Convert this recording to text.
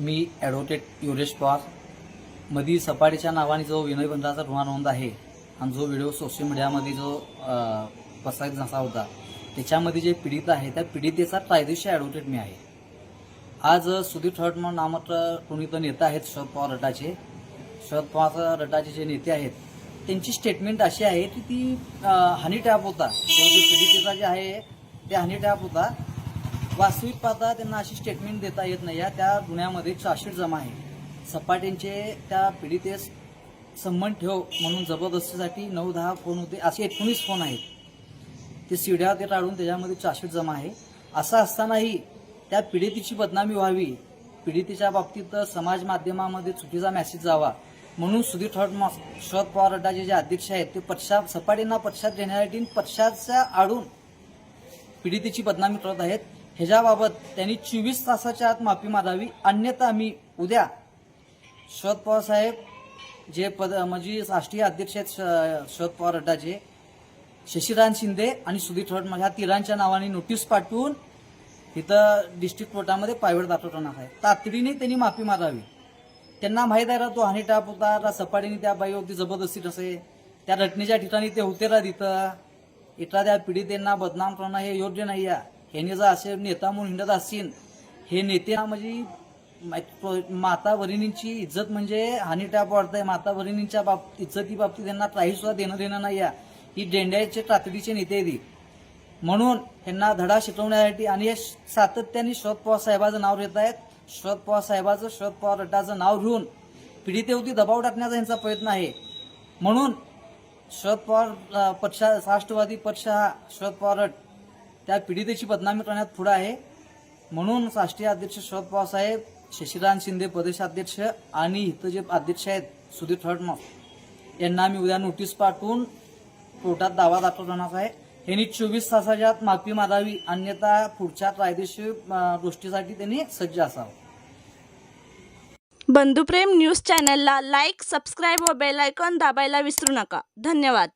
मी advocate Yogesh Pawar मधी सपाटीच्या नावाने जो विनयबंधाचा गुन्हा नोंद आहे आणि जो व्हिडिओ सोशल मीडियामध्ये जो प्रसारित झाला होता त्याच्यामध्ये जे पीडित आहे त्या पीडितेचा कायदेशीर ॲडव्होकेट मी आहे। आज सुधीर ठट म्हणून नामक कोणी तर नेता आहेत शरद पवार गटाचे जे नेते आहेत त्यांची स्टेटमेंट अशी आहे की ती हनी ट्रॅप होता, तो जो पीडितेचा जे आहे ते हनी ट्रॅप होता। वास्तविक पाहता त्यांना अशी स्टेटमेंट देता येत नाही। त्या गुन्ह्यामध्ये चार्जशीट जमा आहे। सपाटेंचे त्या पीडितेस संबंध ठेव म्हणून जबरदस्तीसाठी 9-10 फोन होते, असे 19 फोन आहेत। ते सीड्या ते काढून त्याच्यामध्ये चार्जशीट जमा आहे। असं असतानाही त्या पीडितेची बदनामी व्हावी, पीडितेच्या बाबतीत समाज माध्यमामध्ये चुकीचा मेसेज जावा म्हणून सुधीर ठट शरद पवार गटाचे जे अध्यक्ष आहेत ते सपाटेंना पक्षात घेण्यासाठी पक्षाच्या आडून पीडितेची बदनामी करत आहेत। ह्याच्याबाबत त्यांनी 24 तासाच्या आत माफी मागावी, अन्यथा मी उद्या शरद पवार साहेब जे म्हणजे राष्ट्रीय अध्यक्ष आहेत शरद पवार गटाचे शशिकांत शिंदे आणि सुधीर ठट ह्या तिघांच्या नावाने नोटीस पाठवून इथं डिस्ट्रिक्ट कोर्टामध्ये प्रायव्हेट दाखल करणार आहे। तातडीने त्यांनी माफी मागावी। त्यांना माहीत आहे तो हनी ट्रॅप होता, सपाटीने त्या बाईवरती जबरदस्ती कसे त्या घटनेच्या ठिकाणी ते होते तिथं एखाद्या पीडितेंना बदनाम करणं हे योग्य नाही आहे। ह्याने जर असे नेता म्हणून हिंडत असतील, हे नेते म्हणजे माता भगिनींची इज्जत म्हणजे हनी ट्रॅप वाढतंय। माता भगिनींच्या इज्जती बाबतीत त्यांना काही सुद्धा देणं नाही आहे। ही डेंड्याचे तातडीचे नेते आहेत म्हणून त्यांना धडा शिकवण्यासाठी आणि सातत्याने शरद पवार साहेबांचं नाव घेत आहेत। शरद पवार गटाचं नाव घेऊन पीडितेवरती दबाव टाकण्याचा यांचा प्रयत्न आहे। म्हणून शरद पवार पक्ष राष्ट्रवादी पक्ष हा शरद पवार गट त्या पीडितेची बदनामी करण्यात पुढे आहे। म्हणून राष्ट्रीय अध्यक्ष शरद पवार साहेब, शशिकांत शिंदे प्रदेशाध्यक्ष आणि इथं जे अध्यक्ष आहेत सुधीर ठट यांना मी उद्या नोटीस पाठवून कोर्टात दावा दाखल करणार आहे। यांनी 24 तासाच्या आत माफी मागावी, अन्यथा पुढच्या कायदेशीर गोष्टीसाठी त्यांनी सज्ज असावं। बंधुप्रेम न्यूज चॅनलला लाईक, सबस्क्राईब व बेल आयकॉन दाबायला विसरू नका। धन्यवाद।